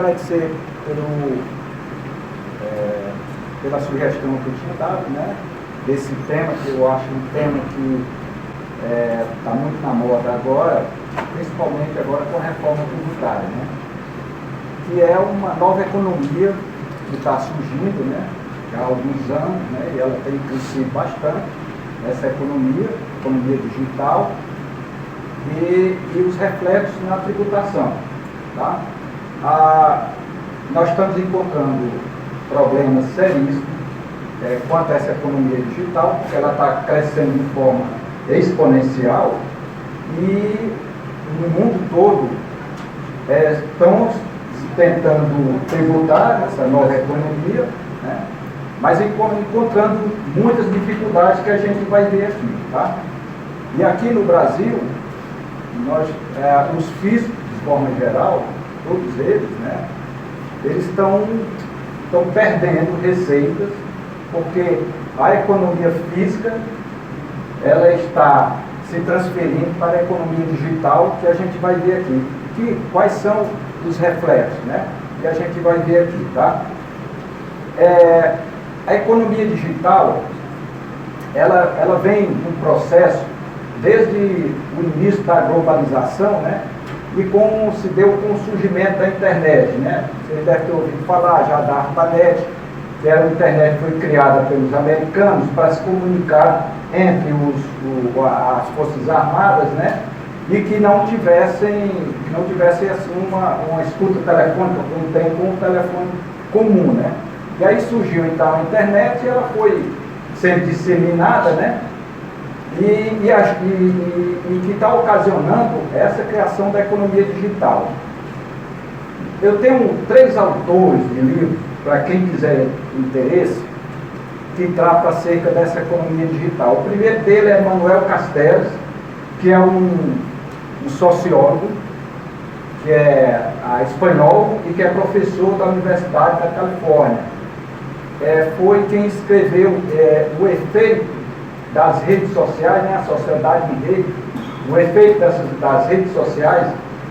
agradecer pela sugestão que eu tinha dado, né? Desse tema, que eu acho um tema que está muito na moda agora, principalmente agora com a reforma tributária, né? Que é uma nova economia que está surgindo, né? Já há alguns anos, né? E ela tem crescido bastante, essa economia digital e os reflexos na tributação, tá? Nós estamos encontrando problemas seríssimos quanto a essa economia digital, porque ela está crescendo de forma exponencial e no mundo todo estão tentando tributar essa nova economia, né? Mas encontrando muitas dificuldades que a gente vai ver aqui, tá? E aqui no Brasil, os físicos, de forma geral, todos eles, né, eles estão perdendo receitas, porque a economia física ela está se transferindo para a economia digital, que a gente vai ver aqui. Quais são os reflexos, né? E a gente vai ver aqui, tá? A economia digital, ela vem num processo desde o início da globalização, né? E como se deu com o surgimento da internet, né? Vocês devem ter ouvido falar já da ARPANET, que era uma internet que foi criada pelos americanos para se comunicar entre as forças armadas, né? E que não tivessem assim, uma escuta telefônica como tem com o telefone comum, né? E aí surgiu então a internet e ela foi sendo disseminada, né? E que está ocasionando essa criação da economia digital. Eu tenho 3 autores de livro, para quem quiser interesse, que trata acerca dessa economia digital. O primeiro dele é Manuel Castells, que é um sociólogo, que é espanhol e que é professor da Universidade da Califórnia. Foi quem escreveu o efeito das redes sociais, né, a sociedade de rede, o efeito das redes sociais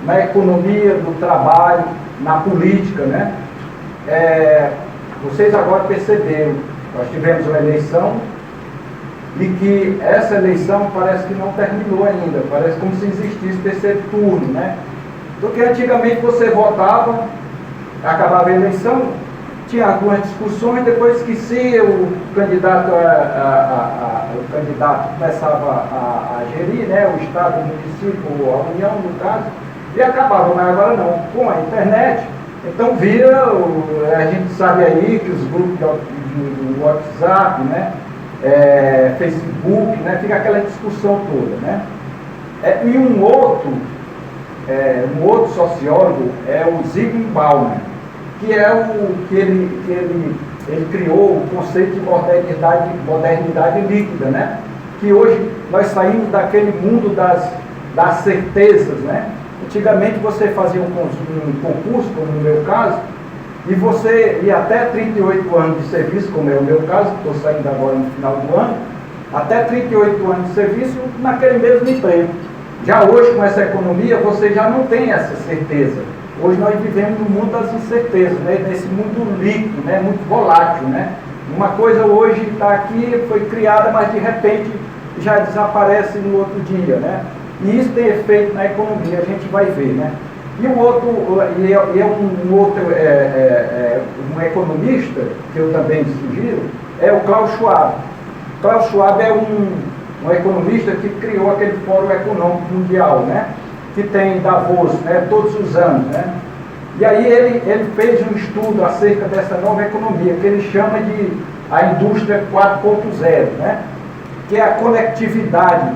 na economia do trabalho, na política, né? Vocês agora perceberam, nós tivemos uma eleição e que essa eleição parece que não terminou ainda, parece como se existisse terceiro turno, né? Porque antigamente você votava, acabava a eleição, tinha algumas discussões, depois esquecia, o candidato começava a gerir, né, o Estado, o município, a União, no caso, e acabava, mas agora não. Com a internet, então vira, a gente sabe aí que os grupos do WhatsApp, né, Facebook, né, fica aquela discussão toda, né. E um outro sociólogo é o Zygmunt Bauman, que é o que ele criou o conceito de modernidade líquida, né? Que hoje nós saímos daquele mundo das certezas, né? Antigamente você fazia um concurso, como no meu caso, e você ia até 38 anos de serviço, como é o meu caso, estou saindo agora no final do ano, até 38 anos de serviço naquele mesmo emprego. Já hoje, com essa economia, você já não tem essa certeza. Hoje nós vivemos no mundo das incertezas, né? Nesse mundo líquido, né? Muito volátil, né? Uma coisa hoje está aqui, foi criada, mas de repente já desaparece no outro dia, né? E isso tem efeito na economia, a gente vai ver, né? E um economista, que eu também sugiro, é o Klaus Schwab. Klaus Schwab é um economista que criou aquele Fórum Econômico Mundial, né? Que tem Davos, né, todos os anos, né? E aí ele fez um estudo acerca dessa nova economia, que ele chama de a indústria 4.0, né? Que é a conectividade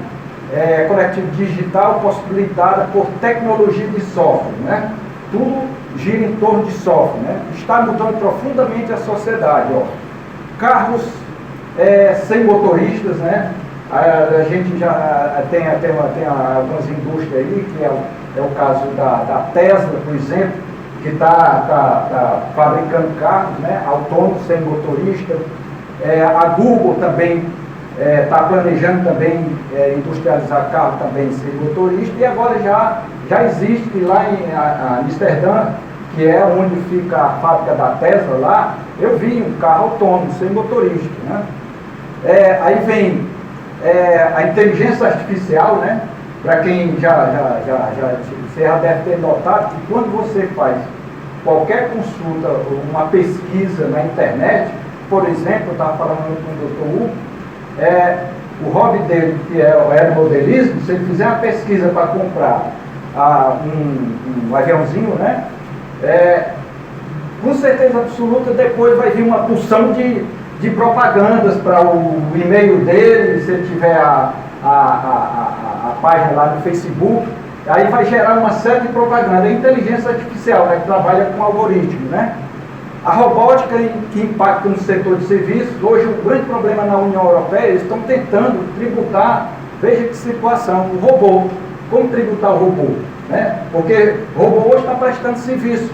digital possibilitada por tecnologia de software, né? Tudo gira em torno de software, né? Está mudando profundamente a sociedade, ó. Carros sem motoristas, né? A gente já tem algumas indústrias aí, que é o caso da Tesla, por exemplo, que está fabricando carros, né, autônomos, sem motorista. A Google também está planejando também industrializar carro também sem motorista, e agora já existe lá em Amsterdã, que é onde fica a fábrica da Tesla lá, eu vi um carro autônomo, sem motorista, né? Aí vem a inteligência artificial, né? Para quem você já deve ter notado que quando você faz qualquer consulta, uma pesquisa na internet, por exemplo, eu estava falando com o Dr. Hugo, o hobby dele, que é o aeromodelismo, se ele fizer uma pesquisa para comprar um aviãozinho, né? Com certeza absoluta, depois vai vir uma porção de propagandas para o e-mail dele, se ele tiver a página lá no Facebook, aí vai gerar uma série de propaganda. É inteligência artificial, né, que trabalha com algoritmo, né? A robótica que impacta no setor de serviços, hoje o grande problema na União Europeia, eles estão tentando tributar, veja que situação, o robô. Como tributar o robô? Né? Porque o robô hoje está prestando serviço.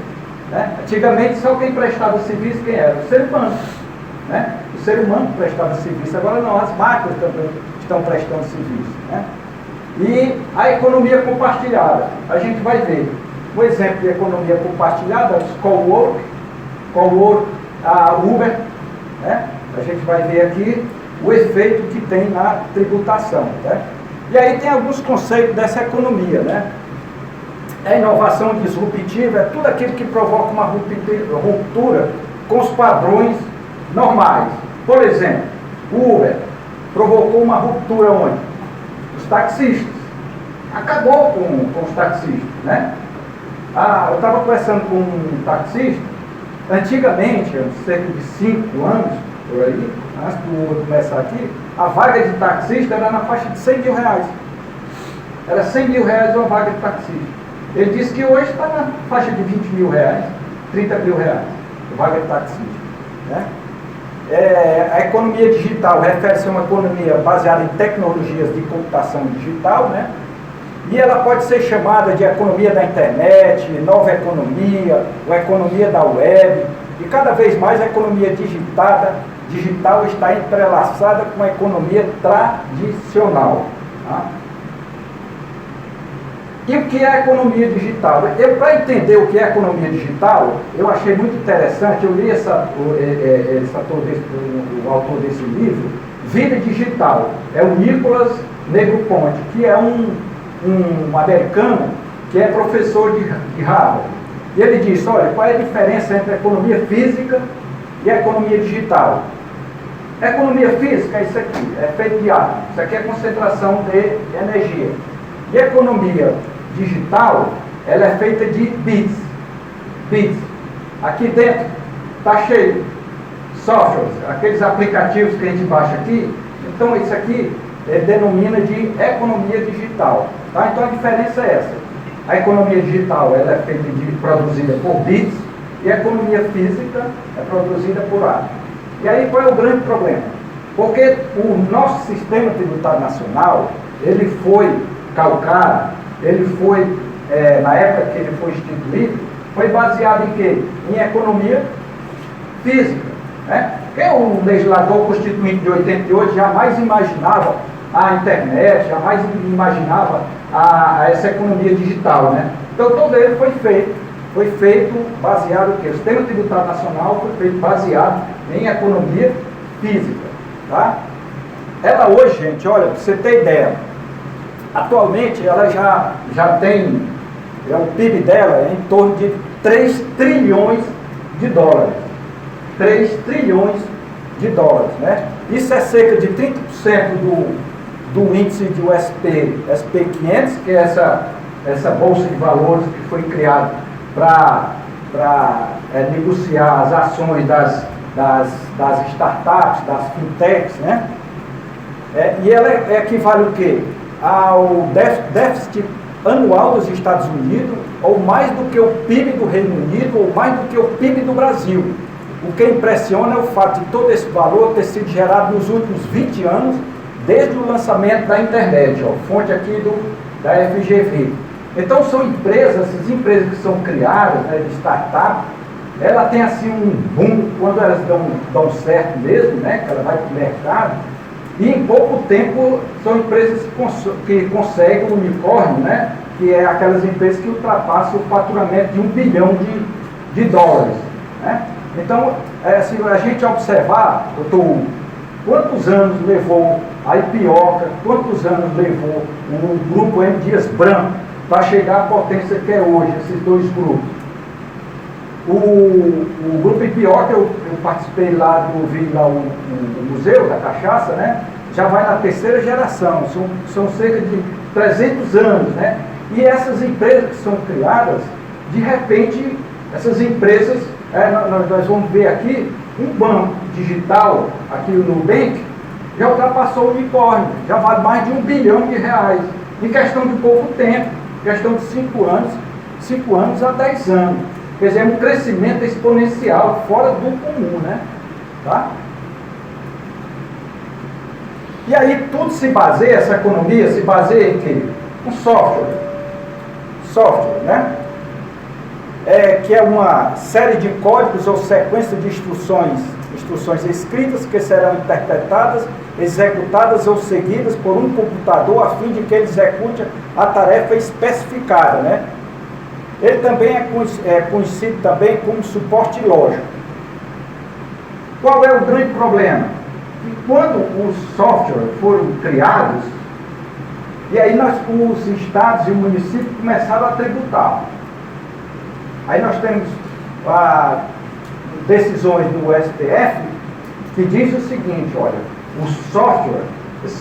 Né? Antigamente só quem prestava serviço, quem era? O ser humano. Né? O ser humano prestava serviço, agora não, as máquinas também estão prestando serviço. Né? E a economia compartilhada, a gente vai ver. Um exemplo de economia compartilhada, os cowork, a Uber, né? A gente vai ver aqui o efeito que tem na tributação. Né? E aí tem alguns conceitos dessa economia. Né? A inovação disruptiva é tudo aquilo que provoca uma ruptura com os padrões normais. Por exemplo, o Uber provocou uma ruptura onde? Os taxistas. Acabou com os taxistas. Né? Eu estava conversando com um taxista. Antigamente, cerca de 5 anos, por aí, antes do Uber começar aqui, a vaga de taxista era na faixa de 100 mil reais. Era 100 mil reais uma vaga de taxista. Ele disse que hoje está na faixa de 20 mil reais, 30 mil reais, a vaga de taxista. Né? A economia digital refere-se a uma economia baseada em tecnologias de computação digital, né? E ela pode ser chamada de economia da internet, nova economia, ou economia da web, e cada vez mais a economia digital está entrelaçada com a economia tradicional. Tá? E o que é a economia digital? Para entender o que é a economia digital, eu achei muito interessante, eu li o autor desse livro, Vida Digital, é o Nicolas Negroponte, que é um americano que é professor de Harvard. E ele disse, olha, qual é a diferença entre a economia física e a economia digital? A economia física é isso aqui, é feito de átomo. Isso aqui é concentração de energia. E a economia digital, ela é feita de bits. Aqui dentro está cheio. Softwares, aqueles aplicativos que a gente baixa aqui. Então isso aqui denomina de economia digital. Tá? Então a diferença é essa. A economia digital ela é feita produzida por bits e a economia física é produzida por átomos. E aí qual é o grande problema? Porque o nosso sistema tributário nacional, ele foi calcado, na época que ele foi instituído, foi baseado em quê? Em economia física. Né? Porque o legislador constituinte de 88 jamais imaginava a internet, jamais imaginava essa economia digital. Né? Então todo ele foi feito baseado em quê? O sistema tributário nacional foi feito baseado em economia física. Tá? Ela hoje, gente, olha, para você ter ideia, atualmente ela já tem, o PIB dela é em torno de 3 trilhões de dólares. 3 trilhões de dólares, né? Isso é cerca de 30% do índice do SP500, que é essa bolsa de valores que foi criada para negociar as ações das startups, das fintechs, né? E ela equivale o quê? Ao déficit anual dos Estados Unidos, ou mais do que o PIB do Reino Unido, ou mais do que o PIB do Brasil. O que impressiona é o fato de todo esse valor ter sido gerado nos últimos 20 anos, desde o lançamento da internet, ó, fonte aqui da FGV. Então são essas empresas que são criadas, né, de startup, ela tem assim um boom quando elas dão certo mesmo, né, que ela vai para o mercado, e em pouco tempo são empresas que conseguem o unicórnio, né, que é aquelas empresas que ultrapassam o faturamento de 1 bilhão de dólares, né? Então, se a gente observar, quantos anos levou a Ipioca, quantos anos levou o grupo M. Dias Branco para chegar à potência que é hoje, esses dois grupos. O grupo Ipioca, eu participei lá vi lá o Museu da Cachaça, né? Já vai na terceira geração, são cerca de 300 anos, né? E essas empresas que são criadas, de repente, essas empresas, nós vamos ver aqui, um banco digital, aqui o Nubank, já ultrapassou o unicórnio, já vale mais de R$1 bilhão, em questão de pouco tempo, questão de 5 anos a 10 anos. Quer dizer, é um crescimento exponencial, fora do comum, né? Tá? E aí tudo se baseia, essa economia se baseia em quê? Um software, né? Que é uma série de códigos ou sequência de instruções escritas que serão interpretadas, executadas ou seguidas por um computador a fim de que ele execute a tarefa especificada, né? Ele também é conhecido também como suporte lógico. Qual é o grande problema? Que quando os softwares foram criados, e aí os estados e o município começaram a tributar. Aí nós temos decisões do STF que diz o seguinte, olha, esse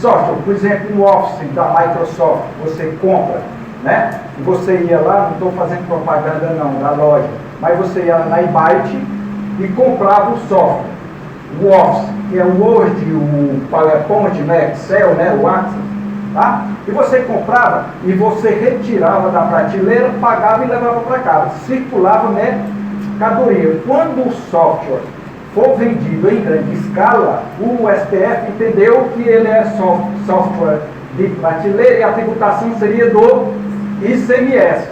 software, por exemplo, o Office da Microsoft, você compra, né? E você ia lá, não estou fazendo propaganda não, da loja, mas você ia na eBay e comprava o software, o Office, que é o Word, o PowerPoint, né? Excel, né? O Access, tá? E você comprava e você retirava da prateleira, pagava e levava para casa, circulava mercadoria. Quando o software for vendido em grande escala, o STF entendeu que ele é software de prateleira e a tributação seria do ICMS.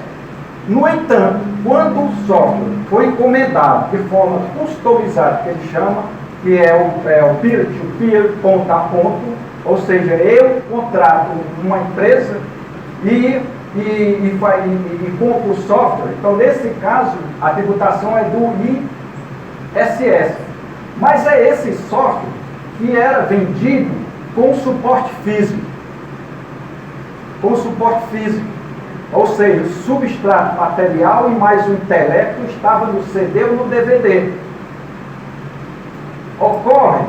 No entanto, quando o software foi encomendado de forma customizada, que ele chama, que é o peer-to-peer, ponto a ponto, ou seja, eu contrato uma empresa e compro o software. Então, nesse caso, a tributação é do ISS. Mas é esse software que era vendido com suporte físico. Ou seja, o substrato material e mais o intelecto estava no CD ou no DVD. Ocorre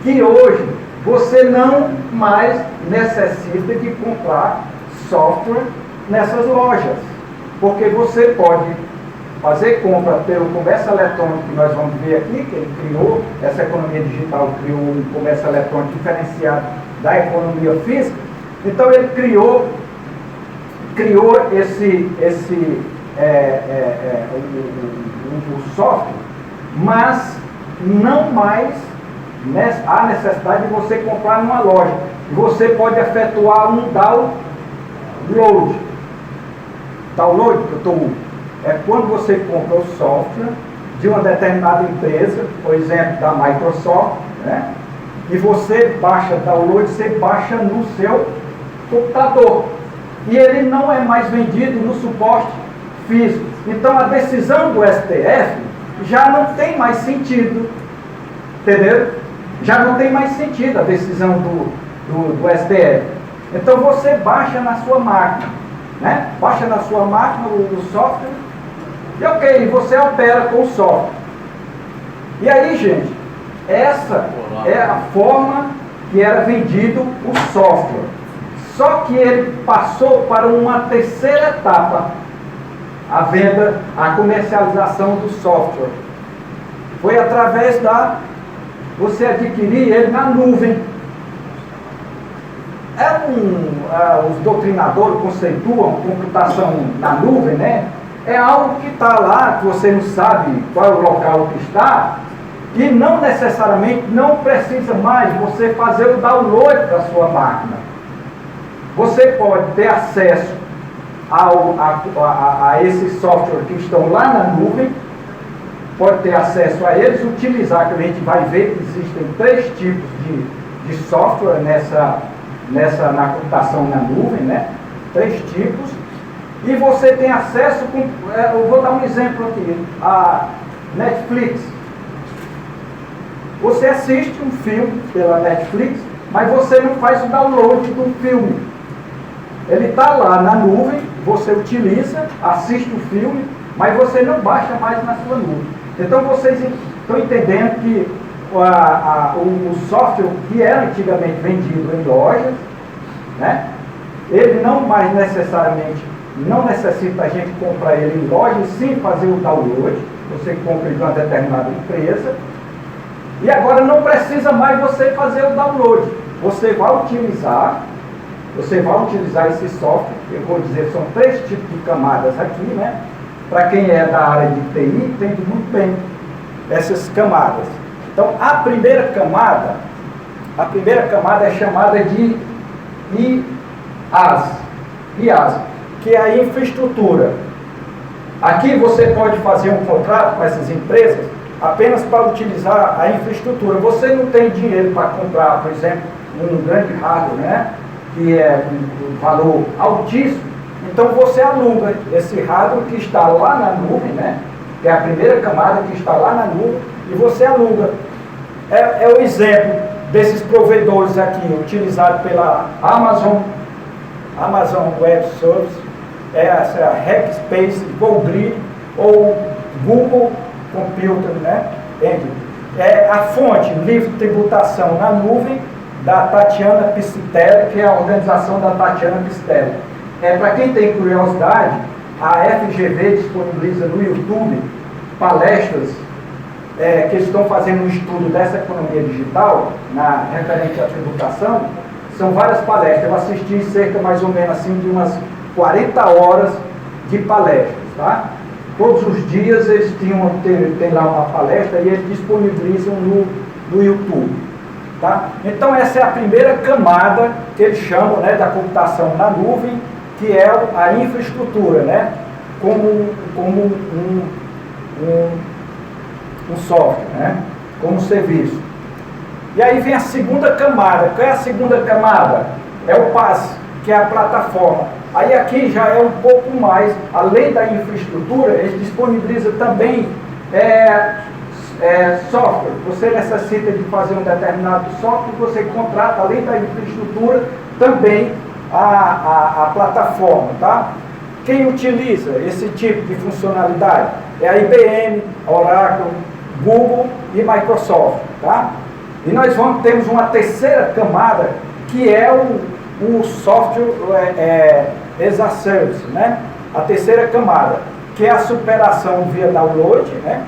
que hoje você não mais necessita de comprar software nessas lojas, porque você pode fazer compra pelo comércio eletrônico, que nós vamos ver aqui, que ele criou, essa economia digital criou um comércio eletrônico diferenciado da economia física. Então ele criou o software, mas não mais há necessidade de você comprar numa loja. Você pode efetuar um download. Download, é quando você compra o software de uma determinada empresa, por exemplo, da Microsoft, né? E você baixa download, você baixa no seu computador. E ele não é mais vendido no suporte físico. Então a decisão do STF já não tem mais sentido. Entendeu? Já não tem mais sentido a decisão do STF. Então você baixa na sua máquina, né? Baixa na sua máquina o software e ok, você opera com o software. E aí, gente, essa é a forma que era vendido o software. Só que ele passou para uma terceira etapa, a venda, a comercialização do software. Foi através você adquirir ele na nuvem. Os doutrinadores conceituam computação na nuvem, né? É algo que está lá, que você não sabe qual é o local que está, e não necessariamente, não precisa mais você fazer o download da sua máquina. Você pode ter acesso a esses softwares que estão lá na nuvem, pode ter acesso a eles, utilizar, que a gente vai ver que existem 3 tipos de software na computação na nuvem, né? 3 tipos, E você tem acesso, eu vou dar um exemplo aqui, a Netflix. Você assiste um filme pela Netflix, mas você não faz o download do filme. Ele está lá na nuvem, você utiliza, assiste o filme, mas você não baixa mais na sua nuvem. Então vocês estão entendendo que o software que era antigamente vendido em lojas, né, ele não mais necessariamente, não necessita a gente comprar ele em loja, sim fazer o download, você compra de uma determinada empresa, e agora não precisa mais você fazer o download. Você vai utilizar esse software, eu vou dizer, são 3 tipos de camadas aqui, né? Para quem é da área de TI, entende muito bem essas camadas. Então, a primeira camada é chamada de IaaS, que é a infraestrutura. Aqui você pode fazer um contrato com essas empresas apenas para utilizar a infraestrutura. Você não tem dinheiro para comprar, por exemplo, um grande hardware, né, que é um valor altíssimo, então você aluga esse hardware que está lá na nuvem, né, que é a primeira camada que está lá na nuvem, e você aluga. É o exemplo desses provedores aqui, utilizado pela Amazon Web Services, essa Hackspace, GoGrid ou Google Computer, né? É a fonte livre tributação na nuvem da Tatiana Pistelli, que é a organização da Tatiana Pistelli. Para quem tem curiosidade, a FGV disponibiliza no YouTube palestras que eles estão fazendo um estudo dessa economia digital, referente à tributação. São várias palestras. Eu assisti cerca mais ou menos assim de umas 40 horas de palestras, tá? Todos os dias eles tem lá uma palestra e eles disponibilizam no YouTube, tá? Então essa é a primeira camada que eles chamam, né, da computação na nuvem, que é a infraestrutura, né, como um software, né, como um serviço. E aí vem a segunda camada. Qual é a segunda camada? É o PaaS, que é a plataforma. Aí aqui já é um pouco mais, além da infraestrutura, eles disponibilizam também software. Você necessita de fazer um determinado software, você contrata, além da infraestrutura, também a plataforma, tá? Quem utiliza esse tipo de funcionalidade é a IBM, a Oracle, Google e Microsoft, tá? E nós temos uma terceira camada, que é o software as a service, né? A terceira camada, que é a superação via download, né?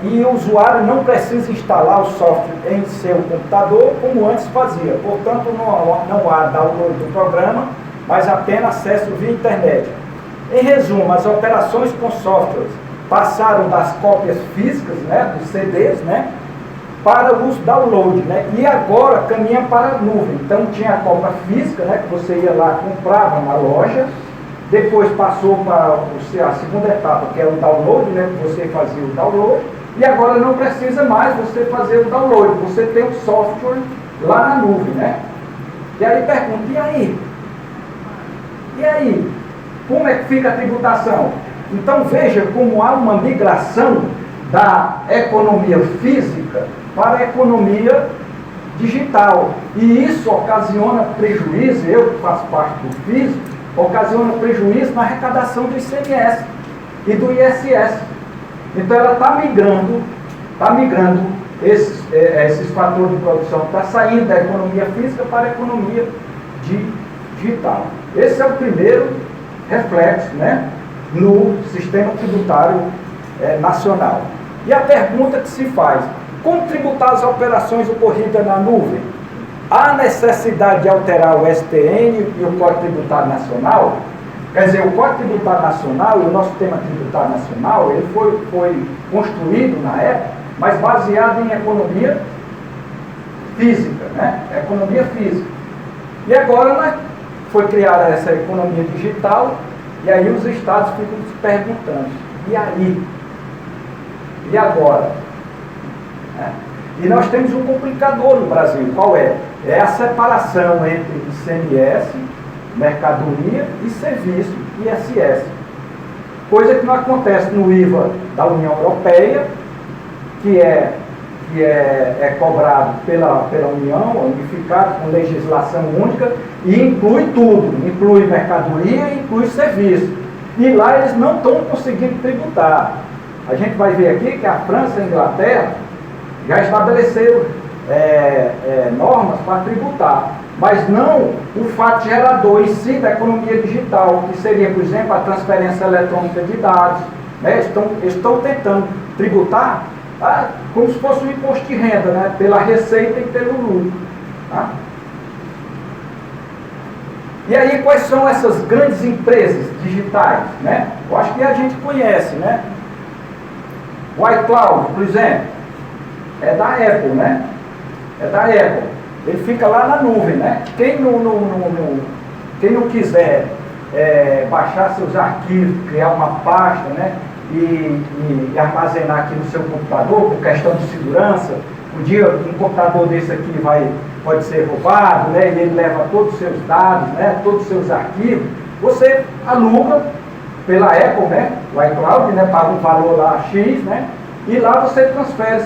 E o usuário não precisa instalar o software em seu computador como antes fazia. Portanto, não há download do programa, mas apenas acesso via internet. Em resumo, as operações com softwares passaram das cópias físicas, né, dos CDs, né, para os downloads, né, e agora caminha para a nuvem. Então tinha a cópia física, né, que você ia lá, comprava na loja, depois passou para a segunda etapa, que é o download, né, que você fazia o download, e agora não precisa mais você fazer o download, você tem o software lá na nuvem, né. E aí pergunta, e aí? E aí? Como é que fica a tributação? Então veja como há uma migração da economia física para a economia digital. E isso ocasiona prejuízo, eu que faço parte do físico, ocasiona prejuízo na arrecadação do ICMS e do ISS. Então ela está migrando esses fatores de produção, está saindo da economia física para a economia digital. Esse é o primeiro reflexo, né, no sistema tributário nacional. E a pergunta que se faz: como tributar as operações ocorridas na nuvem? Há necessidade de alterar o STN e o Código Tributário Nacional? Quer dizer, o Código Tributário Nacional e o nosso sistema tributário nacional, ele foi construído na época, mas baseado em economia física, né? Economia física. E agora foi criada essa economia digital, e aí os estados ficam se perguntando, e aí? E agora? E nós temos um complicador no Brasil, qual é? É a separação entre ICMS, mercadoria e serviço, ISS. Coisa que não acontece no IVA da União Europeia, que é cobrado pela União, unificado com legislação única, e inclui tudo, inclui mercadoria e inclui serviço. E lá eles não estão conseguindo tributar. A gente vai ver aqui que a França e a Inglaterra já estabeleceram normas para tributar, mas não o fato gerador em si da economia digital, que seria, por exemplo, a transferência eletrônica de dados. Né? Estão tentando tributar como se fosse um imposto de renda, né? Pela receita e pelo lucro. Tá? E aí, quais são essas grandes empresas digitais? Né? Eu acho que a gente conhece, né? O iCloud, por exemplo, é da Apple, né? É da Apple. Ele fica lá na nuvem, né? Quem não quiser baixar seus arquivos, criar uma pasta, né? E armazenar aqui no seu computador, por questão de segurança, um dia um computador desse aqui pode ser roubado, né? E ele leva todos os seus dados, né? Todos os seus arquivos. Você aluga pela Apple, né? O iCloud, né? Paga um valor lá X, né? E lá você transfere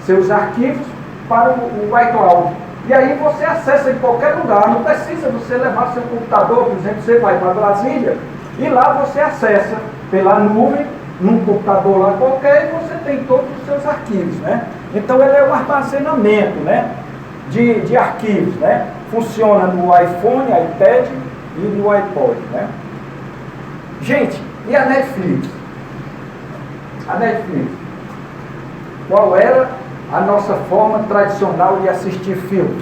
seus arquivos para o iCloud. E aí você acessa em qualquer lugar, não precisa você levar seu computador, por exemplo, você vai para Brasília e lá você acessa pela nuvem, num computador lá qualquer, e você tem todos os seus arquivos, né? Então ele é um armazenamento, né? De arquivos, né? Funciona no iPhone, iPad e no iPod, né? Gente, e a Netflix? A Netflix, qual era a nossa forma tradicional de assistir filme?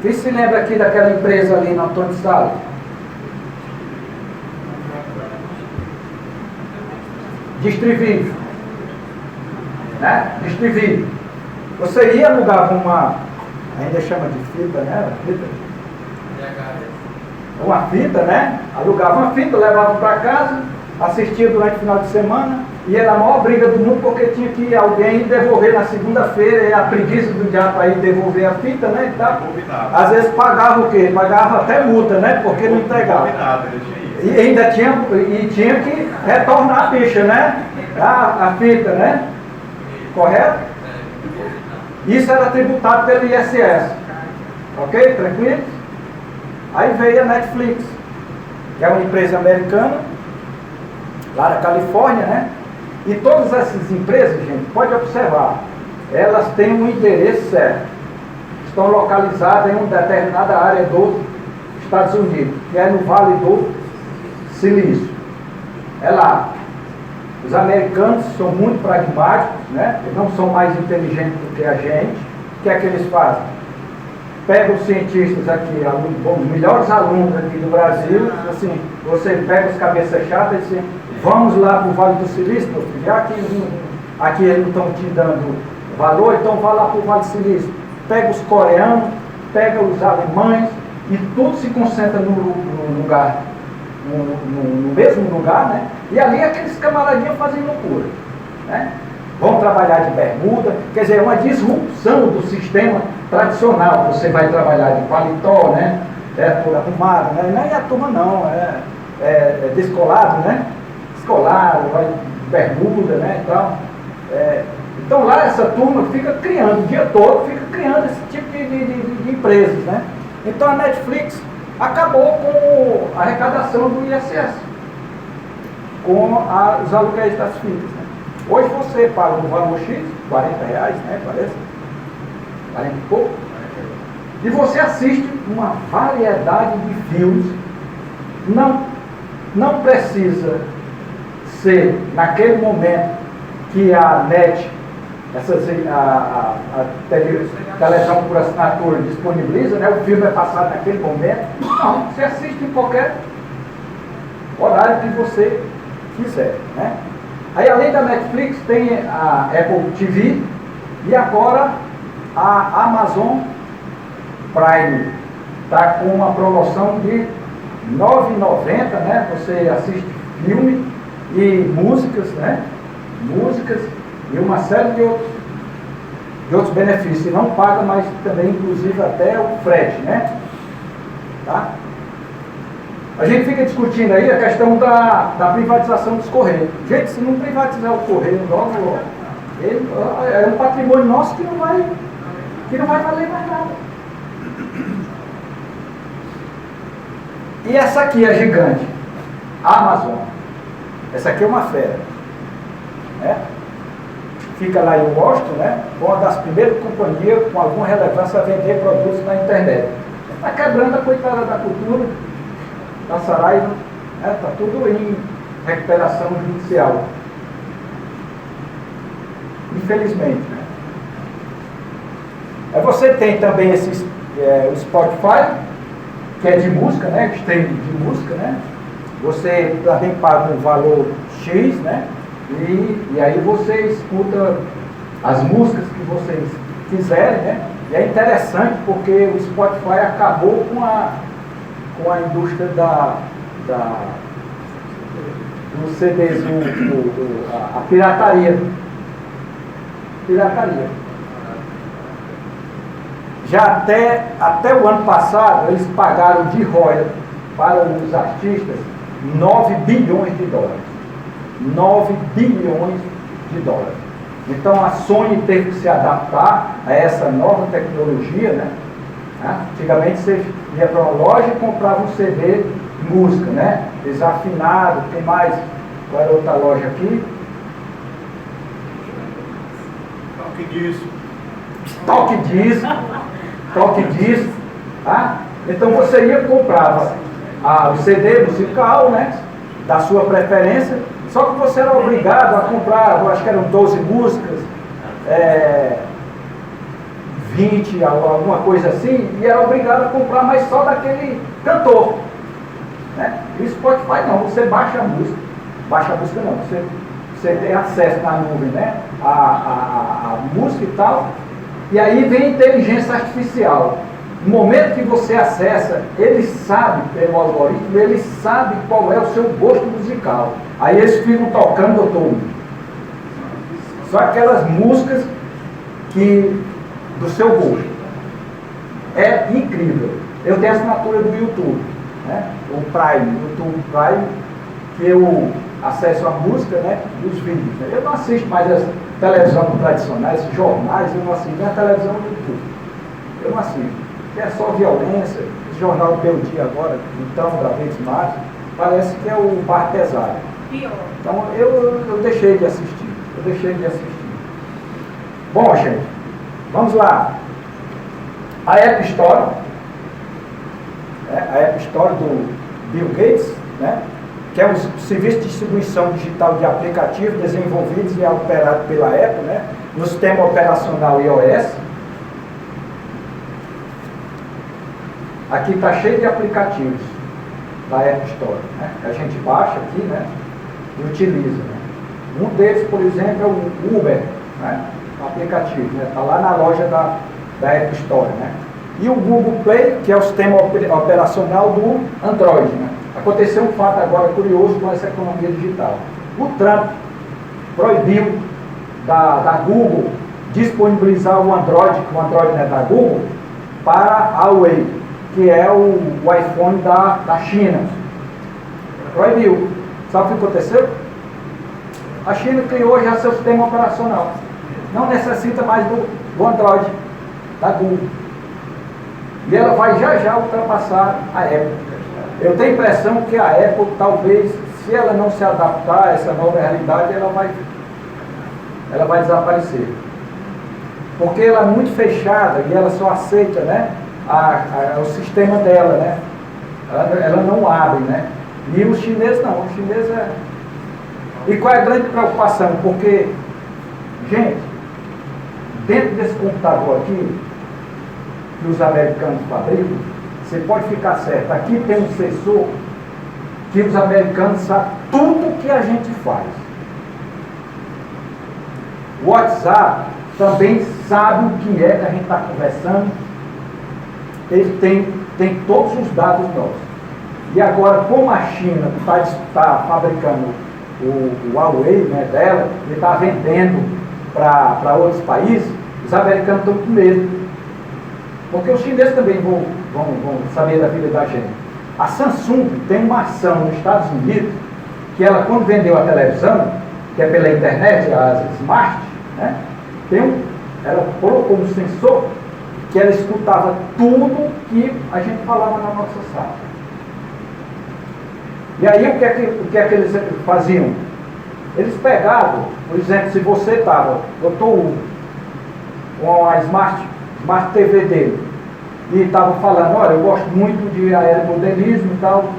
Quem se lembra aqui daquela empresa ali no Antônio Salles? Distrivídeo, né? Distrivídeo. Você ia alugar ainda chama de fita, né? Uma fita, né? Alugava uma fita, levava para casa, assistia durante o final de semana, e era a maior briga do mundo porque tinha que alguém devolver na segunda-feira, e a preguiça do diabo para ir devolver a fita, né? E tal. Às vezes pagava o quê? Pagava até multa, né? Porque não entregava. E ainda tinha que retornar a ficha, né? A fita, né? Correto? Isso era tributado pelo ISS. Ok? Tranquilo? Aí veio a Netflix, que é uma empresa americana, lá na Califórnia, né? E todas essas empresas, gente, pode observar, elas têm um endereço certo. Estão localizadas em uma determinada área dos Estados Unidos, que é no Vale do Silício. É lá. Os americanos são muito pragmáticos, né? Eles não são mais inteligentes do que a gente. O que é que eles fazem? Pegam os cientistas aqui, os melhores alunos aqui do Brasil, assim, você pega os cabeças chatas e diz, vamos lá para o Vale do Silício, meu filho. Aqui eles não estão te dando valor, então vá lá para o Vale do Silício. Pega os coreanos, pega os alemães, e tudo se concentra no lugar, no mesmo lugar, né? E ali aqueles camaradinhos fazem loucura, né? Vão trabalhar de bermuda, quer dizer, é uma disrupção do sistema tradicional. Você vai trabalhar de paletó, né? Por arrumado, né? Não é a turma não, é descolado, né? Descolado, vai de bermuda, né? Então lá essa turma fica criando, o dia todo fica criando esse tipo de empresas, né? Então a Netflix acabou com a arrecadação do ISS, com os aluguéis das fitas, né? Hoje você paga um valor X, R$40, né? Parece, 40 e pouco, e você assiste uma variedade de filmes. Não precisa ser naquele momento que a NET, a televisão por assinatura disponibiliza, né? O filme é passado naquele momento. Não, você assiste em qualquer horário que você quiser, né? Aí além da Netflix tem a Apple TV e agora a Amazon Prime está com uma promoção de R$ 9,90, né? Você assiste filme e músicas, né? Músicas e uma série de outros benefícios. E não paga mais também, inclusive, até o frete, né? Tá? A gente fica discutindo aí a questão da privatização dos Correios. Gente, se não privatizar o Correio logo, ele, é um patrimônio nosso que não vai valer mais nada. E essa aqui é gigante, a Amazon. Essa aqui é uma fera. Né? Fica lá em Washington, né? Uma das primeiras companhias com alguma relevância a vender produtos na internet. Está quebrando a coitada da cultura, da Saraiva, está tudo em recuperação judicial. Infelizmente. Né? Aí você tem também o Spotify, que é de música, né? Streaming de música, né? Você também paga um valor X, né? E aí você escuta as músicas que vocês quiserem, né? E é interessante porque o Spotify acabou com a indústria dos CDs, a pirataria. Já até o ano passado, eles pagaram de royalties para os artistas 9 bilhões de dólares. 9 bilhões de dólares. Então a Sony teve que se adaptar a essa nova tecnologia, né? Antigamente você ia para uma loja e comprava um CD de música, né? Desafinado, tem mais. Qual era outra loja aqui? Toque disco. Tá? Então você ia comprava o CD musical, né? Da sua preferência. Só que você era obrigado a comprar, eu acho que eram 12 músicas, 20, alguma coisa assim, e era obrigado a comprar, mas só daquele cantor. Né? E o Spotify não, você baixa a música. Baixa a música não, você tem acesso na nuvem, né? A música e tal, e aí vem a inteligência artificial. No momento que você acessa, ele sabe, pelo algoritmo, ele sabe qual é o seu gosto musical. Aí eles ficam tocando o tom. Só aquelas músicas do seu gosto. É incrível. Eu tenho a assinatura do YouTube, né? O Prime, YouTube Prime, que eu acesso a música, né? E os vídeos. Né? Eu não assisto mais as televisão tradicionais, jornais, eu não assisto. Nem a televisão do YouTube. Eu não assisto. É só violência. Esse jornal Meu Dia agora, então, da Vez Mais, parece que é o bar pesado. Pior. Então eu deixei de assistir. Bom, gente, vamos lá. A App Store, a App Store do Bill Gates, né? Que é um serviço de distribuição digital de aplicativos desenvolvidos e operados pela Apple, né? No sistema operacional iOS. Aqui está cheio de aplicativos da App Store, né? Que a gente baixa aqui, né? E utiliza. Né? Um deles, por exemplo, é o Uber, né? O aplicativo, né? Está lá na loja da App Store, né? E o Google Play, que é o sistema operacional do Android, né? Aconteceu um fato agora curioso com essa economia digital. O Trump proibiu da Google disponibilizar o Android, que o Android não é da Google, para a Huawei, que é o iPhone da China. Proibiu. Sabe o que aconteceu? A China criou já seu sistema operacional. Não necessita mais do Android da Google. E ela vai já ultrapassar a Apple. Eu tenho a impressão que a Apple, talvez, se ela não se adaptar a essa nova realidade, ela vai desaparecer. Porque ela é muito fechada e ela só aceita, né, o sistema dela, né? Ela não abre, né? E os chineses não, os chineses é... E qual é a grande preocupação? Porque, gente, dentro desse computador aqui, que os americanos fabricam, você pode ficar certo, aqui tem um sensor que os americanos sabem tudo que a gente faz. O WhatsApp também sabe o que é que a gente está conversando, ele tem todos os dados nossos. E agora, como a China está fabricando o Huawei, né, dela, e está vendendo para outros países, os americanos estão com medo. Porque os chineses também vão saber da vida da gente. A Samsung tem uma ação nos Estados Unidos, que ela, quando vendeu a televisão, que é pela internet, as Smart, né, ela colocou um sensor que ela escutava tudo que a gente falava na nossa sala. E aí o que é que eles faziam? Eles pegavam, por exemplo, se você estava, doutor Hugo, com a Smart TV dele, e estava falando, olha, eu gosto muito de aeromodelismo e tal,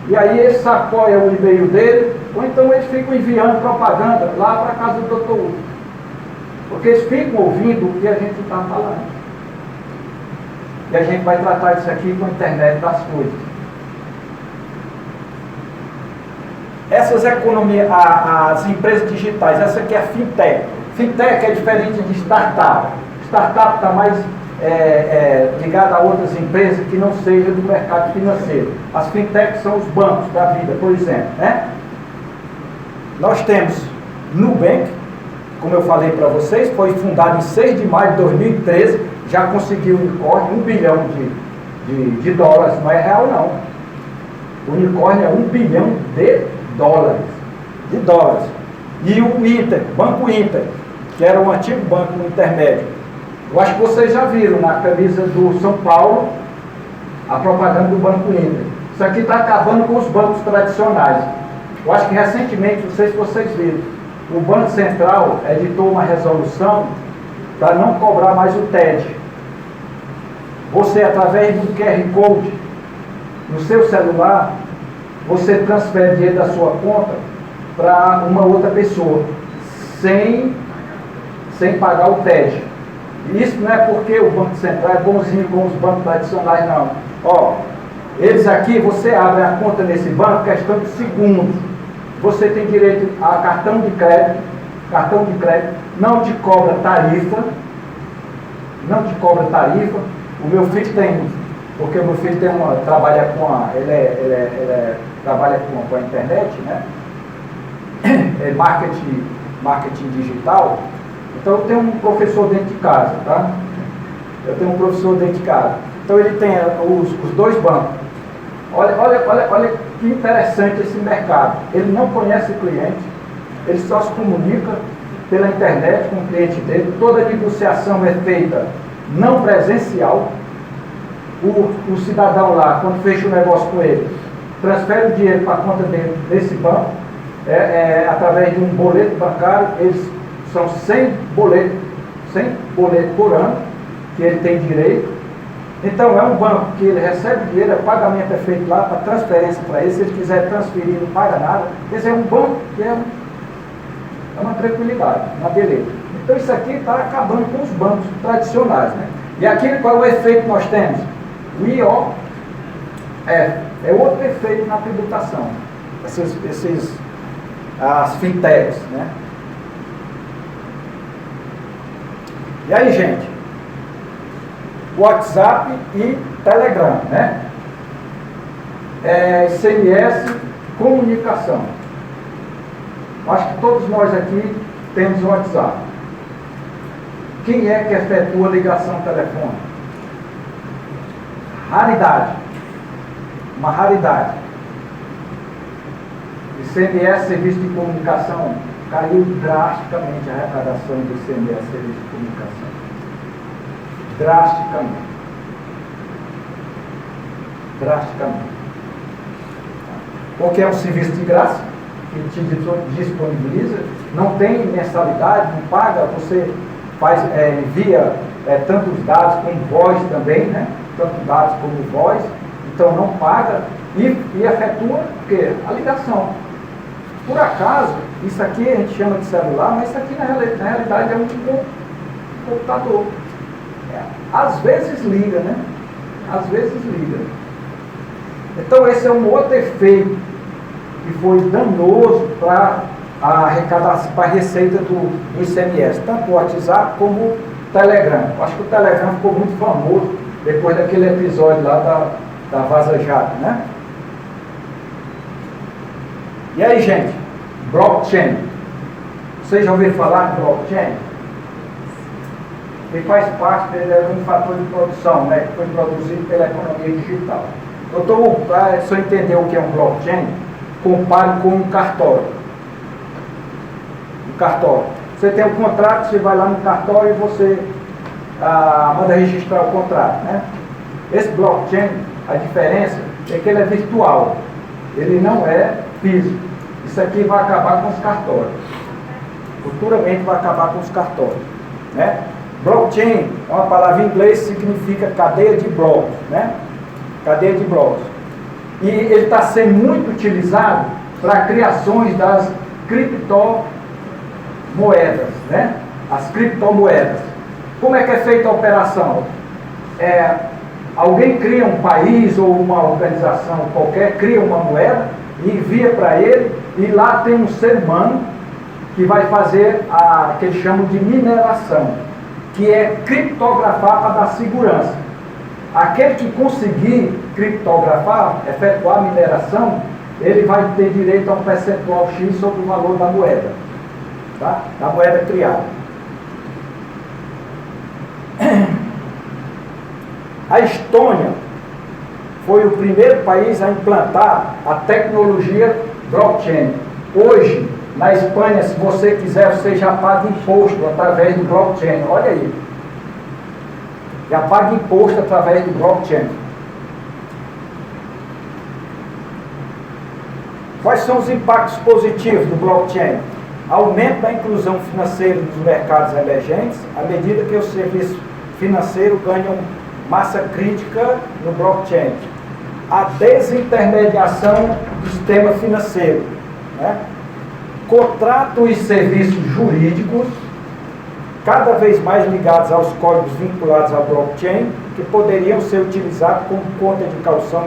e aí eles apoiam o e-mail dele, ou então eles ficam enviando propaganda lá para a casa do doutor Hugo. Porque eles ficam ouvindo o que a gente está falando. E a gente vai tratar isso aqui com a internet das coisas. Essas economias, as empresas digitais, essa aqui é a fintech. Fintech é diferente de startup. Startup está mais ligada a outras empresas que não sejam do mercado financeiro. As fintechs são os bancos da vida, por exemplo, né? Nós temos Nubank, como eu falei para vocês, foi fundado em 6 de maio de 2013, já conseguiu um unicórnio, 1 bilhão de dólares, não é real não. O unicórnio é 1 bilhão de dólares. E o Inter, Banco Inter, que era um antigo banco intermédio. Eu acho que vocês já viram na camisa do São Paulo a propaganda do Banco Inter. Isso aqui está acabando com os bancos tradicionais. Eu acho que recentemente, não sei se vocês viram, o Banco Central editou uma resolução para não cobrar mais o TED. Você, através do QR Code, no seu celular, você transfere dinheiro da sua conta para uma outra pessoa, sem pagar o TED. E isso não é porque o Banco Central é bonzinho com os bancos tradicionais, não. Ó, eles aqui, você abre a conta nesse banco, questão de segundos. Você tem direito a cartão de crédito, não te cobra tarifa, O meu filho tem, porque o meu filho trabalha com a internet, né? É marketing digital. Então eu tenho um professor dentro de casa, tá? Então ele tem os dois bancos. Olha que interessante esse mercado. Ele não conhece o cliente, ele só se comunica pela internet com o cliente dele. Toda negociação é feita não presencial. O cidadão lá, quando fecha o negócio com ele, transfere o dinheiro para a conta dele desse banco, através de um boleto bancário. Eles são 100 boletos por ano que ele tem direito. Então é um banco que ele recebe dinheiro, o pagamento é feito lá para transferência para ele. Se ele quiser transferir, não paga nada. Esse é um banco que é uma tranquilidade, uma beleza. Então isso aqui está acabando com os bancos tradicionais, né? E aqui qual é o efeito que nós temos? O IOF é outro efeito na tributação. As fintechs, né? E aí, gente? WhatsApp e Telegram, né? SMS, comunicação. Acho que todos nós aqui temos o WhatsApp. Quem é que efetua ligação telefônica? Raridade. Uma raridade. ICMS, serviço de comunicação, caiu drasticamente a arrecadação do ICMS, serviço de comunicação. Drasticamente. Porque é um serviço de graça, que te disponibiliza, não tem mensalidade, não paga, você envia tantos dados como voz também, né? Tanto dados como voz, então não paga e efetua o quê? A ligação. Por acaso, isso aqui a gente chama de celular, mas isso aqui na realidade é um computador. Às vezes liga, né? Às vezes liga. Então esse é um outro efeito que foi danoso para a arrecadação, para a receita do ICMS, tanto o WhatsApp como o Telegram. Acho que o Telegram ficou muito famoso depois daquele episódio lá da Vaza Jato, né? E aí, gente, blockchain. Vocês já ouviram falar de blockchain? Ele faz parte, ele é um fator de produção, né, que foi produzido pela economia digital. Se eu entender o que é um blockchain, compare com um cartório. Um cartório. Você tem um contrato, você vai lá no cartório e você manda registrar o contrato, né? Esse blockchain, a diferença é que ele é virtual, ele não é físico. Isso aqui vai acabar com os cartórios. Futuramente vai acabar com os cartórios, né? Blockchain é uma palavra em inglês que significa cadeia de blocos, né? Cadeia de blocos. E ele está sendo muito utilizado para criações das criptomoedas, né? As criptomoedas. Como é que é feita a operação? Alguém cria um país ou uma organização qualquer, cria uma moeda e envia para ele, e lá tem um ser humano que vai fazer que eles chamam de mineração, que é criptografar para dar segurança. Aquele que conseguir criptografar, efetuar a mineração, ele vai ter direito a um percentual X sobre o valor da moeda, tá? Da moeda criada. A Estônia foi o primeiro país a implantar a tecnologia blockchain. Hoje, na Espanha, se você quiser, você já paga imposto através do blockchain. Olha aí. Já paga imposto através do blockchain. Quais são os impactos positivos do blockchain? Aumento da inclusão financeira nos mercados emergentes, à medida que o serviço financeiro ganha massa crítica no blockchain. A desintermediação do sistema financeiro, né? Contratos e serviços jurídicos, cada vez mais ligados aos códigos vinculados ao blockchain, que poderiam ser utilizados como conta de caução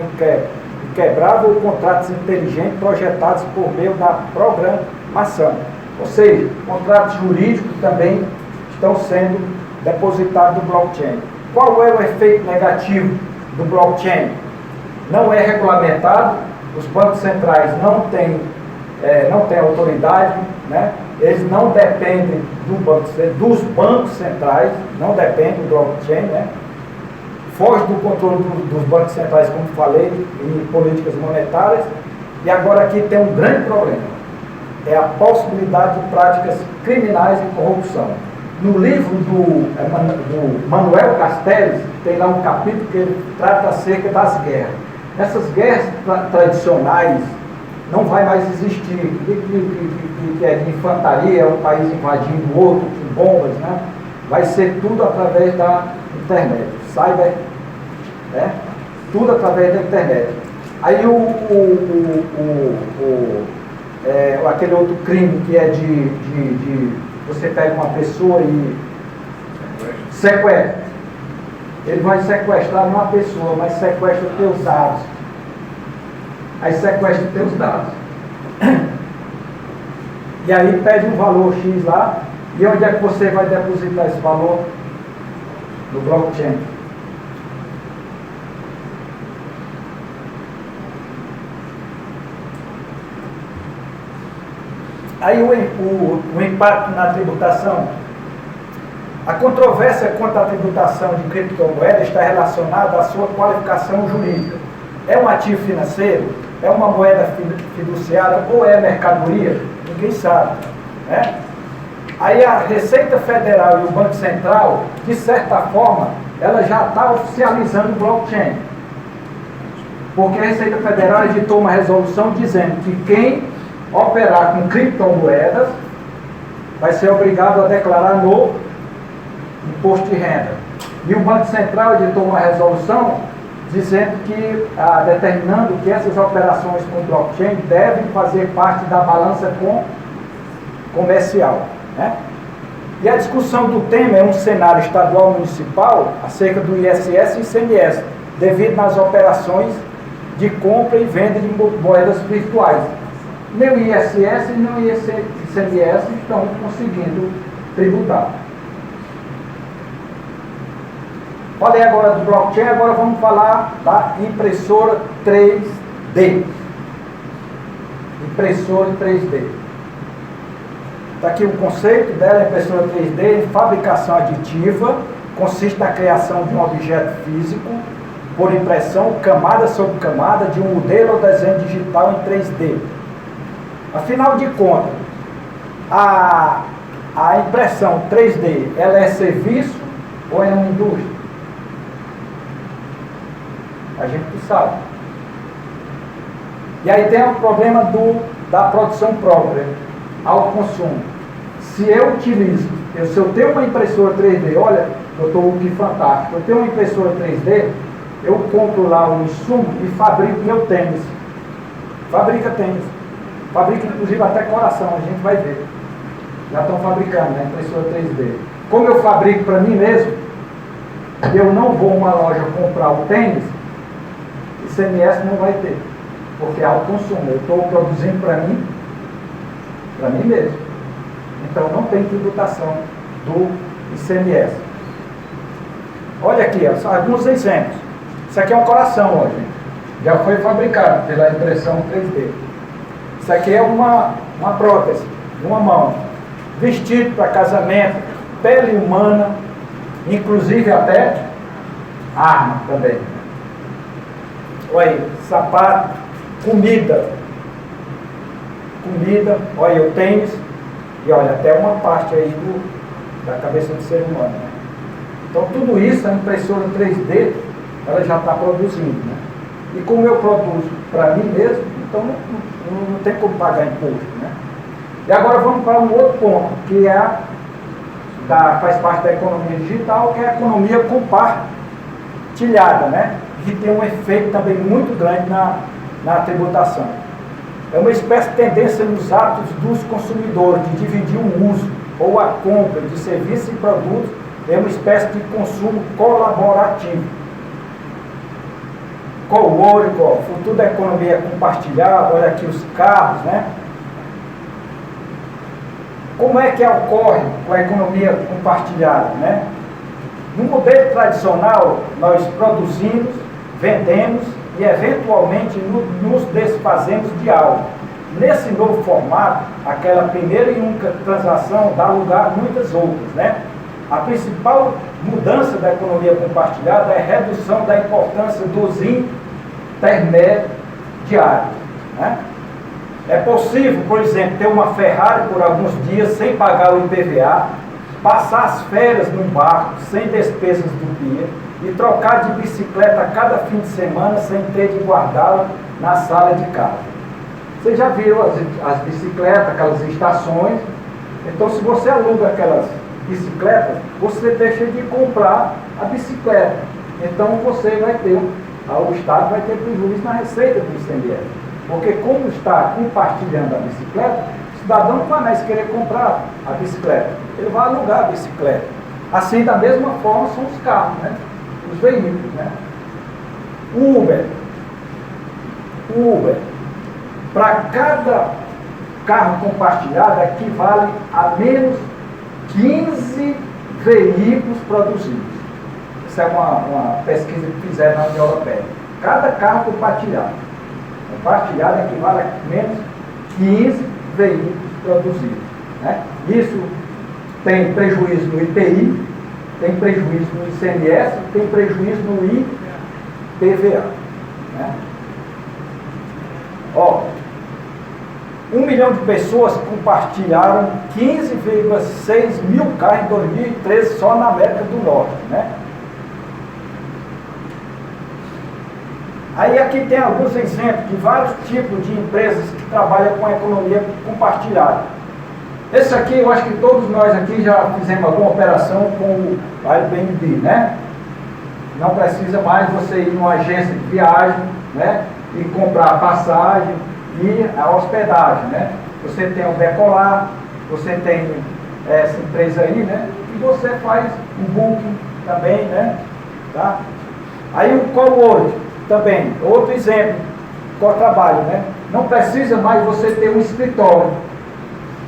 inquebrável ou contratos inteligentes projetados por meio da programação. Ou seja, contratos jurídicos também estão sendo depositados no blockchain. Qual é o efeito negativo do blockchain? Não é regulamentado, os bancos centrais não têm autoridade, né? Eles não dependem dos bancos centrais, não dependem do blockchain, né? Foge do controle dos bancos centrais, como falei, em políticas monetárias. E agora aqui tem um grande problema, é a possibilidade de práticas criminais e corrupção. No livro do Manuel Castells, tem lá um capítulo que ele trata acerca das guerras. Essas guerras tradicionais não vai mais existir, que é de infantaria, um país invadindo o outro com bombas, né? Vai ser tudo através da internet, cyber, né? Tudo através da internet. Aí aquele outro crime que é de você pega uma pessoa e sequestra. Ele vai sequestrar não a pessoa, mas sequestra os teus dados. Aí sequestra os teus dados. E aí pede um valor X lá. E onde é que você vai depositar esse valor? No blockchain. Aí o impacto na tributação. A controvérsia quanto à tributação de criptomoedas está relacionada à sua qualificação jurídica. É um ativo financeiro? É uma moeda fiduciária ou é mercadoria? Ninguém sabe, né? Aí a Receita Federal e o Banco Central, de certa forma, ela já está oficializando o blockchain. Porque a Receita Federal editou uma resolução dizendo que quem operar com criptomoedas vai ser obrigado a declarar no imposto de renda. E o Banco Central editou uma resolução dizendo que, determinando que essas operações com blockchain devem fazer parte da balança comercial, né? E a discussão do tema é um cenário estadual municipal acerca do ISS e ICMS, devido às operações de compra e venda de moedas virtuais. Nem o ISS e nem o ICMS estão conseguindo tributar. Falei agora do blockchain, agora vamos falar da impressora 3D. Impressora 3D. Está aqui o conceito dela, impressora 3D, fabricação aditiva, consiste na criação de um objeto físico por impressão, camada sobre camada, de um modelo ou desenho digital em 3D. Afinal de contas, a impressão 3D, ela é serviço ou é uma indústria? A gente não sabe. E aí tem o problema da produção própria, autoconsumo. Se eu utilizo, se eu tenho uma impressora 3D, olha, doutor, que fantástico, eu tenho uma impressora 3D, eu compro lá um insumo e fabrico meu tênis. Fabrica tênis. Fabrica inclusive até coração, a gente vai ver. Já estão fabricando, né, impressora 3D. Como eu fabrico para mim mesmo, eu não vou a uma loja comprar o tênis, ICMS não vai ter, porque é autoconsumo. Eu estou produzindo para mim mesmo. Então não tem tributação do ICMS. Olha aqui, ó, alguns exemplos. Isso aqui é um coração, ó, gente. Já foi fabricado pela impressão 3D. Isso aqui é uma prótese, uma mão. Vestido para casamento, pele humana, inclusive até arma também. Olha aí, sapato, comida. Comida, olha aí, o tênis. E olha, até uma parte aí da cabeça do ser humano. Né? Então tudo isso, a impressora 3D, ela já está produzindo. Né? E como eu produzo para mim mesmo, então não tem como pagar imposto. Né? E agora vamos para um outro ponto, que faz parte da economia digital, que é a economia compartilhada, né? Que tem um efeito também muito grande na tributação. É uma espécie de tendência nos hábitos dos consumidores de dividir o uso ou a compra de serviços e produtos, é uma espécie de consumo colaborativo. Co-work, futuro da economia compartilhada, olha aqui os carros, né? Como é que ocorre com a economia compartilhada, né? No modelo tradicional, nós produzimos, vendemos e eventualmente nos desfazemos de algo. Nesse novo formato, aquela primeira e única transação dá lugar a muitas outras, né? A principal mudança da economia compartilhada é a redução da importância dos intermediários, né? É possível, por exemplo, ter uma Ferrari por alguns dias sem pagar o IPVA, passar as férias num barco sem despesas do dia e trocar de bicicleta a cada fim de semana sem ter de guardá-la na sala de casa. Você já viu as bicicletas, aquelas estações? Então, se você aluga aquelas bicicletas, você deixa de comprar a bicicleta. Então, você vai ter, o Estado vai ter prejuízo na receita do ICMS. Porque como está compartilhando a bicicleta, o cidadão não vai mais querer comprar a bicicleta. Ele vai alugar a bicicleta. Assim, da mesma forma, são os carros, né? Os veículos, né? Uber. Para cada carro compartilhado, equivale a menos 15 veículos produzidos. Isso é uma pesquisa que fizeram na União Europeia. Cada carro compartilhado equivale a menos 15 veículos produzidos. Né? Isso tem prejuízo no IPI, tem prejuízo no ICMS, tem prejuízo no IPVA. Né? Ó, 1 milhão de pessoas compartilharam 15,6 mil carros em 2013 só na América do Norte. Né? Aí aqui tem alguns exemplos de vários tipos de empresas que trabalham com a economia compartilhada. Esse aqui, eu acho que todos nós aqui já fizemos alguma operação com o Airbnb, né? Não precisa mais você ir numa agência de viagem, né? E comprar passagem e a hospedagem, né? Você tem o Decolar, você tem essa empresa aí, né? E você faz um booking também, né? Tá? Aí o cowork também, outro exemplo, qual trabalho, né? Não precisa mais você ter um escritório,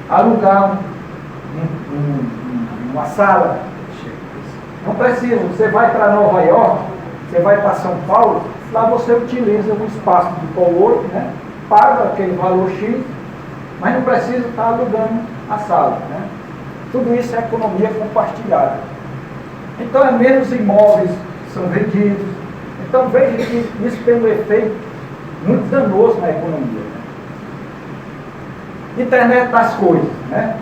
alugar uma sala. Não precisa, você vai para Nova York, você vai para São Paulo, lá você utiliza um espaço de cowork, né? Paga aquele valor X, mas não precisa estar alugando a sala, né? Tudo isso é economia compartilhada. Então é menos imóveis que são vendidos. Então veja que isso tem um efeito muito danoso na economia. Internet das coisas, né?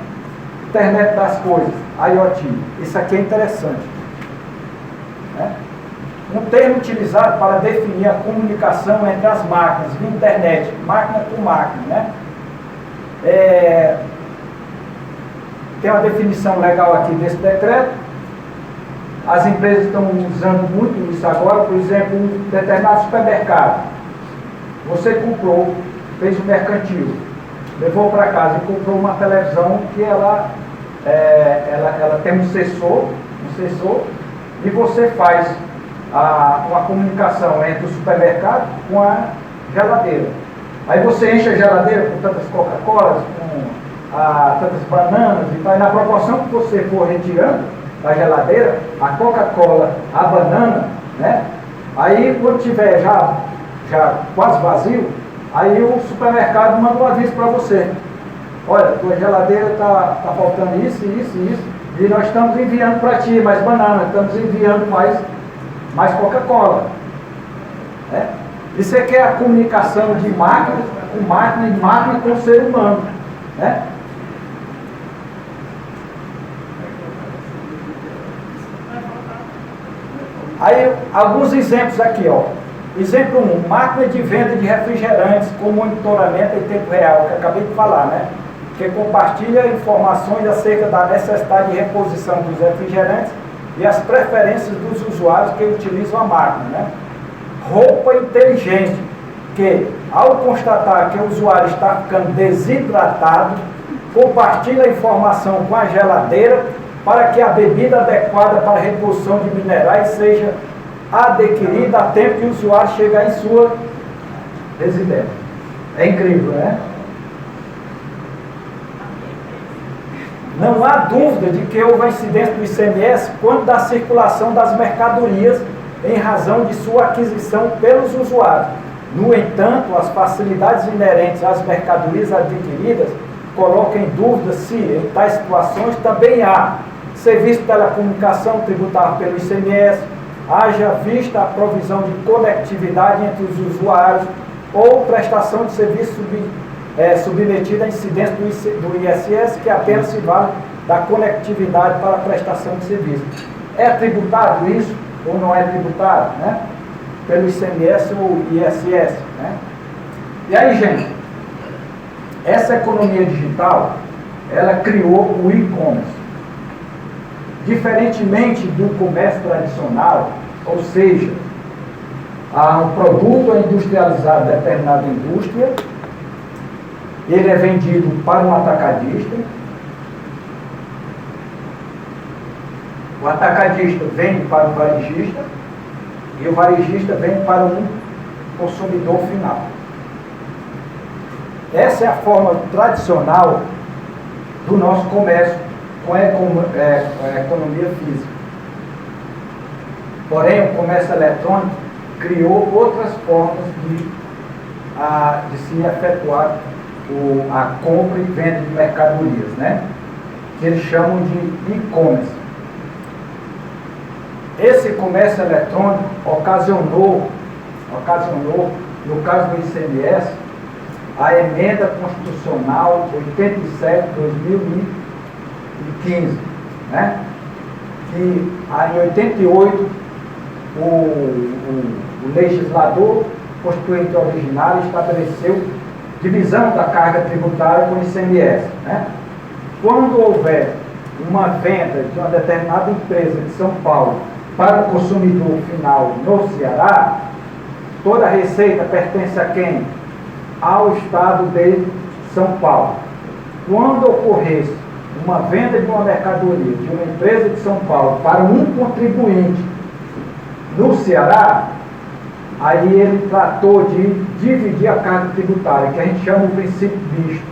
Internet das coisas, IoT. Isso aqui é interessante. Né? Um termo utilizado para definir a comunicação entre as máquinas, via internet, máquina com máquina, né? Tem uma definição legal aqui desse decreto. As empresas estão usando muito isso agora, por exemplo, um determinado supermercado. Você comprou, fez o mercantil, levou para casa e comprou uma televisão que ela tem um sensor, e você faz uma comunicação entre o supermercado com a geladeira. Aí você enche a geladeira com tantas Coca-Colas, com tantas bananas e tal, e na proporção que você for retirando da geladeira, a Coca-Cola, a banana, né? Aí quando tiver já quase vazio, aí o supermercado manda um aviso para você. Olha, tua geladeira tá faltando isso, isso e isso, e nós estamos enviando para ti mais banana, estamos enviando mais Coca-Cola. Né? Isso aqui é a comunicação de máquina com máquina e máquina com o ser humano. Né? Aí, alguns exemplos aqui, ó. Exemplo 1, máquina de venda de refrigerantes com monitoramento em tempo real, que eu acabei de falar, né? Que compartilha informações acerca da necessidade de reposição dos refrigerantes e as preferências dos usuários que utilizam a máquina, né? Roupa inteligente, que ao constatar que o usuário está ficando desidratado, compartilha a informação com a geladeira para que a bebida adequada para a reposição de minerais seja adquirida a tempo que o usuário chegar em sua residência. É incrível, né? Não há dúvida de que houve a incidência do ICMS quanto da circulação das mercadorias em razão de sua aquisição pelos usuários. No entanto, as facilidades inerentes às mercadorias adquiridas colocam em dúvida se, em tais situações, também há serviço de telecomunicação tributado pelo ICMS, haja vista a provisão de conectividade entre os usuários ou prestação de serviço submetida à incidência do ISS, que apenas se vale da conectividade para a prestação de serviço. É tributado isso ou não é tributado, né? Pelo ICMS ou ISS, né? E aí, gente, essa economia digital, ela criou o e-commerce. Diferentemente do comércio tradicional, ou seja, um produto é industrializado em determinada indústria, ele é vendido para um atacadista, o atacadista vende para o varejista e o varejista vende para um consumidor final. Essa é a forma tradicional do nosso comércio com a economia física. Porém, o comércio eletrônico criou outras formas de se efetuar a compra e venda de mercadorias, né? Que eles chamam de e-commerce. Esse comércio eletrônico ocasionou, no caso do ICMS, a emenda constitucional 87/2015, né? Que em 88 o legislador constituinte originário estabeleceu divisão da carga tributária com o ICMS, né? Quando houver uma venda de uma determinada empresa de São Paulo para o consumidor final no Ceará, toda a receita pertence a quem? Ao Estado de São Paulo. Quando ocorresse uma venda de uma mercadoria de uma empresa de São Paulo para um contribuinte no Ceará, aí ele tratou de dividir a carga tributária, que a gente chama o princípio misto.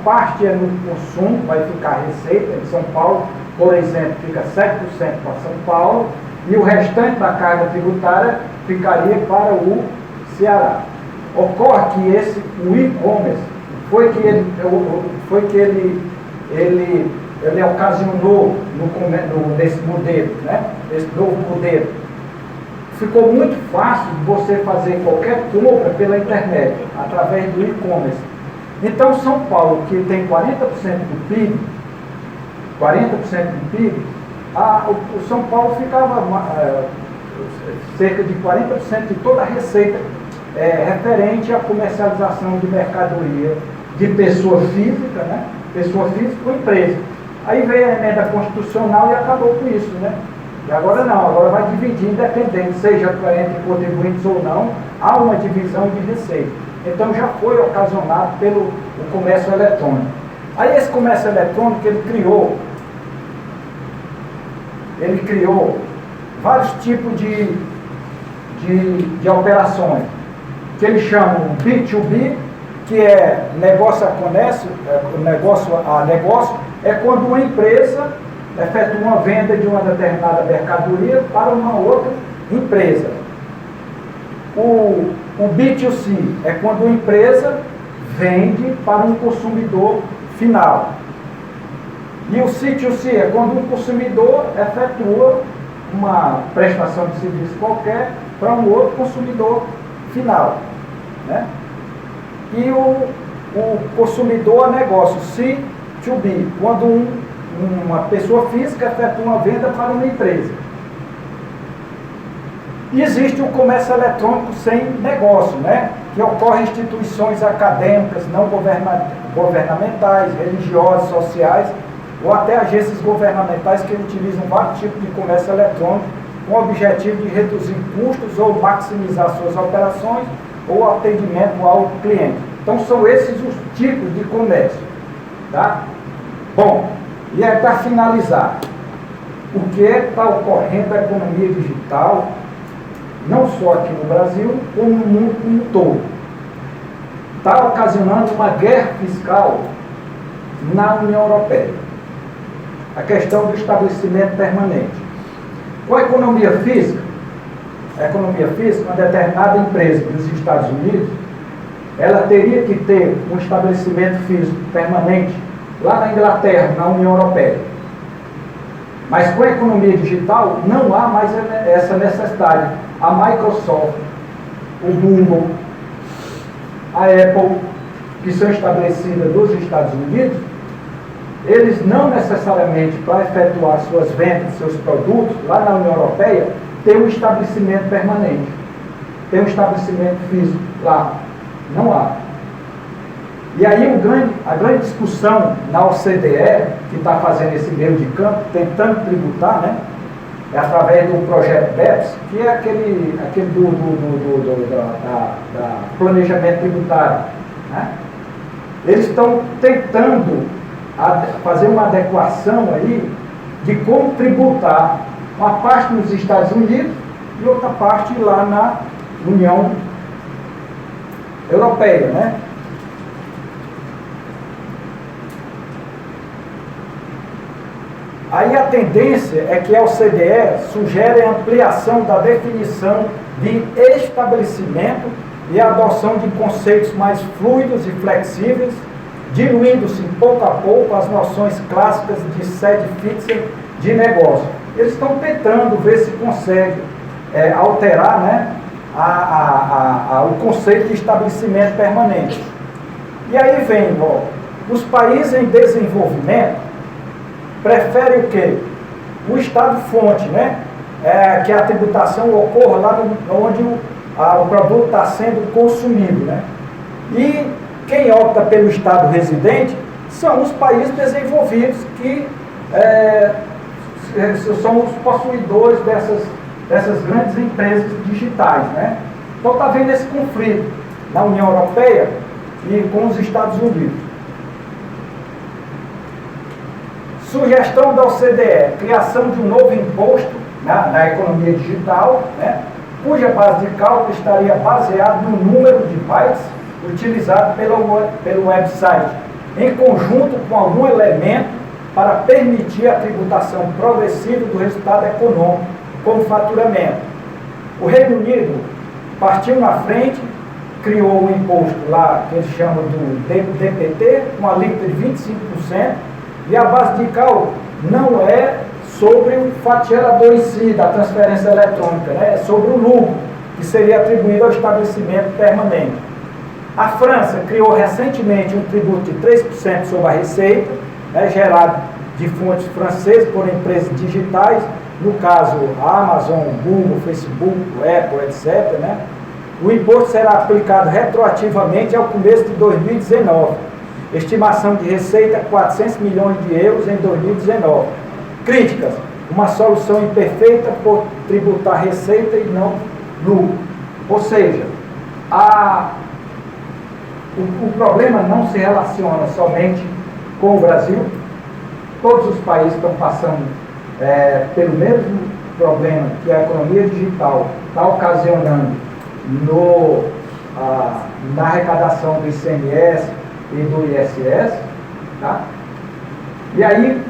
Parte é no consumo, vai ficar a receita em São Paulo, por exemplo, fica 7% para São Paulo, e o restante da carga tributária ficaria para o Ceará. Ocorre que o e-commerce ele ocasionou nesse modelo, né? Esse novo modelo. ficou muito fácil de você fazer qualquer compra pela internet, através do e-commerce. Então, São Paulo, que tem 40% do PIB, o São Paulo ficava cerca de 40% de toda a receita referente à comercialização de mercadoria de pessoa física, né? Pessoa física ou empresa. Aí veio a emenda constitucional e acabou com isso, né? E agora não, agora vai dividir independente, seja entre contribuintes ou não, há uma divisão de receita. Então já foi ocasionado pelo o comércio eletrônico. Aí esse comércio eletrônico, ele criou vários tipos de operações, que eles chamam B2B, que é negócio a negócio, é quando uma empresa efetua uma venda de uma determinada mercadoria para uma outra empresa. O B2C é quando uma empresa vende para um consumidor final. E o C2C é quando um consumidor efetua uma prestação de serviço qualquer para um outro consumidor final, né? E o consumidor é negócio, C2B, quando uma pessoa física efetua uma venda para uma empresa. E existe o comércio eletrônico sem negócio, né? Que ocorre em instituições acadêmicas, não governamentais, religiosas, sociais, ou até agências governamentais que utilizam vários tipos de comércio eletrônico com o objetivo de reduzir custos ou maximizar suas operações ou atendimento ao cliente. Então são esses os tipos de comércio, tá? Bom, e aí para finalizar, o que está ocorrendo na economia digital, não só aqui no Brasil, como no mundo como um todo? Está ocasionando uma guerra fiscal na União Europeia. A questão do estabelecimento permanente. Com a economia física, uma determinada empresa dos Estados Unidos, ela teria que ter um estabelecimento físico permanente lá na Inglaterra, na União Europeia. Mas com a economia digital, não há mais essa necessidade. A Microsoft, o Google, a Apple, que são estabelecidas nos Estados Unidos, eles não necessariamente, para efetuar suas vendas, seus produtos, lá na União Europeia, têm um estabelecimento permanente, tem um estabelecimento físico lá. Não há. E aí a grande discussão na OCDE, que está fazendo esse meio de campo, tentando tributar, né? É através do projeto BEPS, que é aquele da planejamento tributário, né? Eles estão tentando fazer uma adequação aí de como tributar uma parte nos Estados Unidos e outra parte lá na União Europeia, né? Aí a tendência é que a OCDE sugere a ampliação da definição de estabelecimento e a adoção de conceitos mais fluidos e flexíveis, diluindo-se pouco a pouco as noções clássicas de sede fixa de negócio. Eles estão tentando ver se consegue alterar, né, o conceito de estabelecimento permanente. E aí vem, os países em desenvolvimento preferem o quê? O Estado-fonte, né? Que a tributação ocorra lá onde o produto está sendo consumido, né? E quem opta pelo Estado residente são os países desenvolvidos que são os possuidores dessas grandes empresas digitais, né? Então está havendo esse conflito na União Europeia e com os Estados Unidos. Sugestão da OCDE, criação de um novo imposto na economia digital, né, cuja base de cálculo estaria baseada no número de bytes utilizado pelo website, em conjunto com algum elemento para permitir a tributação progressiva do resultado econômico, como faturamento. O Reino Unido partiu na frente, criou um imposto lá, que eles chamam do DPT, com a alíquota de 25%, e a base de cálculo não é sobre o fato gerador em si, da transferência eletrônica, né? Sobre o lucro que seria atribuído ao estabelecimento permanente. A França criou recentemente um tributo de 3% sobre a receita, né, gerado de fontes francesas por empresas digitais, no caso a Amazon, Google, Facebook, Apple, etc., né? O imposto será aplicado retroativamente ao começo de 2019. Estimação de receita 400 milhões de euros em 2019. Críticas: uma solução imperfeita por tributar receita e não lucro. Ou seja, o problema não se relaciona somente com o Brasil. Todos os países estão passando pelo mesmo problema que a economia digital está ocasionando na arrecadação do ICMS e do ISS. Tá? E aí,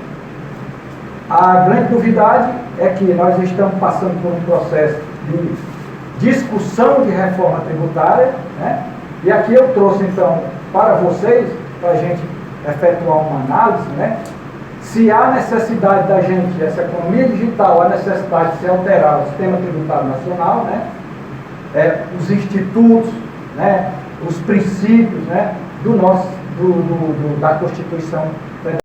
a grande novidade é que nós estamos passando por um processo de discussão de reforma tributária, né? E aqui eu trouxe, então, para vocês, para a gente efetuar uma análise, né? Se há necessidade da gente, essa economia digital, há necessidade de se alterar o sistema tributário nacional, né? Os institutos, né? Os princípios, né? Da Constituição